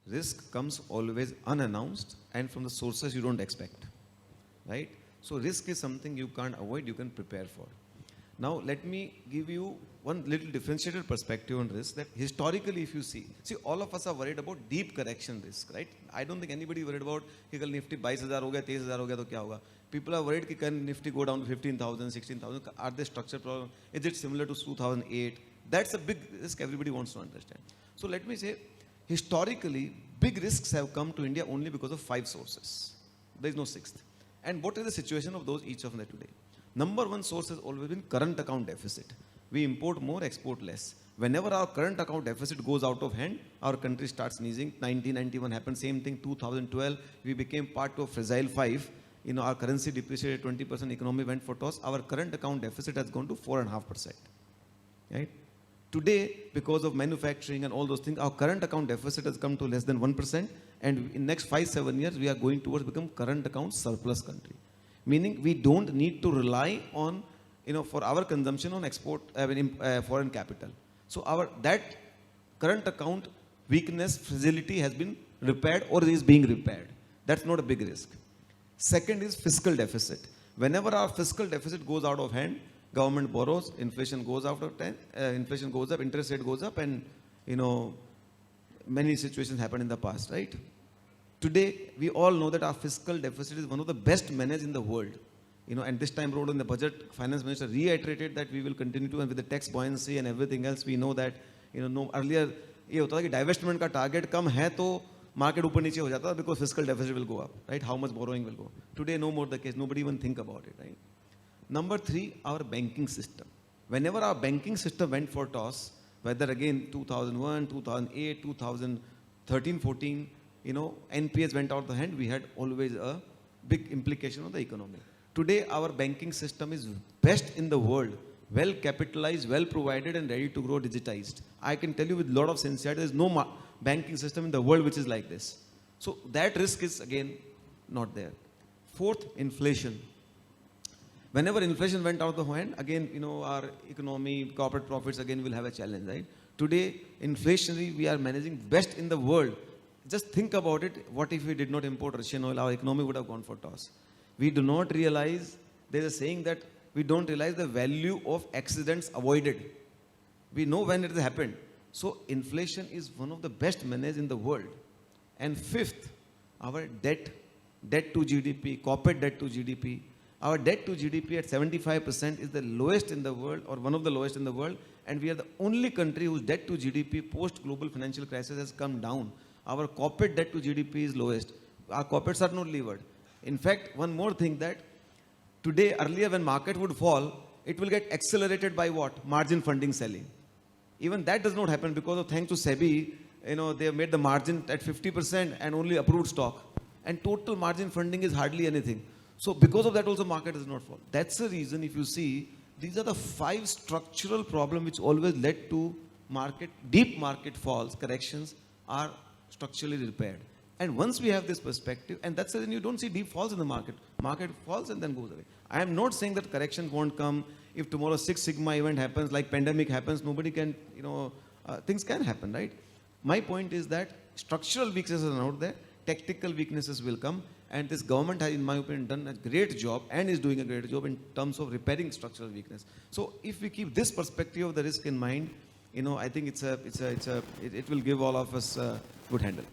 risk comes always unannounced and from the sources you don't expect, right? So risk is something you can't avoid, you can prepare for. Now let me give you one little differentiated perspective on risk, that historically if you see all of us are worried about deep correction risk, right? I don't think anybody worried about कि कल Nifty 22,000 हो गया 23,000 हो गया तो क्या होगा. People are worried कि can nifty go down to 15,000 16,000, are there structural problem, is it similar to 2008? That's a big risk everybody wants to understand. So let me say, historically big risks have come to India only because of 5 sources. There is no sixth. And what is the situation of those, each of them today? Number one source has always been current account deficit. We import more, export less. Whenever our current account deficit goes out of hand, our country starts sneezing. 1991 happened, same thing. 2012, we became part of fragile 5. Our currency depreciated 20%, economy went for toss. Our current account deficit has gone to 4.5%. Right? Today, because of manufacturing and all those things, our current account deficit has come to less than 1%. And in next 5-7 years, we are going towards become current account surplus country. Meaning we don't need to rely on, for our consumption on export, foreign capital. So that current account weakness, fragility has been repaired or is being repaired. That's not a big risk. Second is fiscal deficit. Whenever our fiscal deficit goes out of hand, government borrows, inflation goes out of hand, inflation goes up, interest rate goes up, and many situations happened in the past, right? Today, we all know that our fiscal deficit is one of the best managed in the world. And this time around in the budget, finance minister reiterated that we will continue to, and with the tax buoyancy and everything else, we know that, no earlier, ये होता था कि divestment का target कम है तो market ऊपर नीचे हो जाता because fiscal deficit will go up, right? How much borrowing will go. Today, no more the case. Nobody even think about it, right? Number 3, our banking system. Whenever our banking system went for toss, whether again 2001, 2008, 2013, 14, NPS went out of the hand, we had always a big implication on the economy. Today, our banking system is best in the world, well capitalized, well provided, and ready to grow, digitized. I can tell you with a lot of sincerity, there is no banking system in the world which is like this. So that risk is again not there. Fourth, inflation. Whenever inflation went out of the hand, again, our economy, corporate profits again will have a challenge, right? Today, inflationary, we are managing best in the world. Just think about it. What if we did not import Russian oil? Our economy would have gone for toss. We do not realize, there's a saying that we don't realize the value of accidents avoided. We know when it has happened. So inflation is one of the best managed in the world. And fifth, our debt to GDP, corporate debt to GDP. Our debt to GDP at 75% is the lowest in the world, or one of the lowest in the world. And we are the only country whose debt to GDP post-global financial crisis has come down. Our corporate debt to GDP is lowest. Our corporates are not levered. In fact, one more thing, that today, earlier when market would fall, it will get accelerated by what? Margin funding selling. Even that does not happen because of, thanks to SEBI, they have made the margin at 50% and only approved stock. And total margin funding is hardly anything. So because of that also market does not fall. That's the reason, if you see, these are the 5 structural problems which always led to deep market falls, corrections are structurally repaired. And once we have this perspective, and that's the reason you don't see deep falls in the market. Market falls and then goes away. I am not saying that correction won't come. If tomorrow Six Sigma event happens, like pandemic happens, nobody can, things can happen, right? My point is that structural weaknesses are not there. Tactical weaknesses will come. And this government has, in my opinion, done a great job and is doing a great job in terms of repairing structural weakness. So if we keep this perspective of the risk in mind, I think it will give all of us a good handle.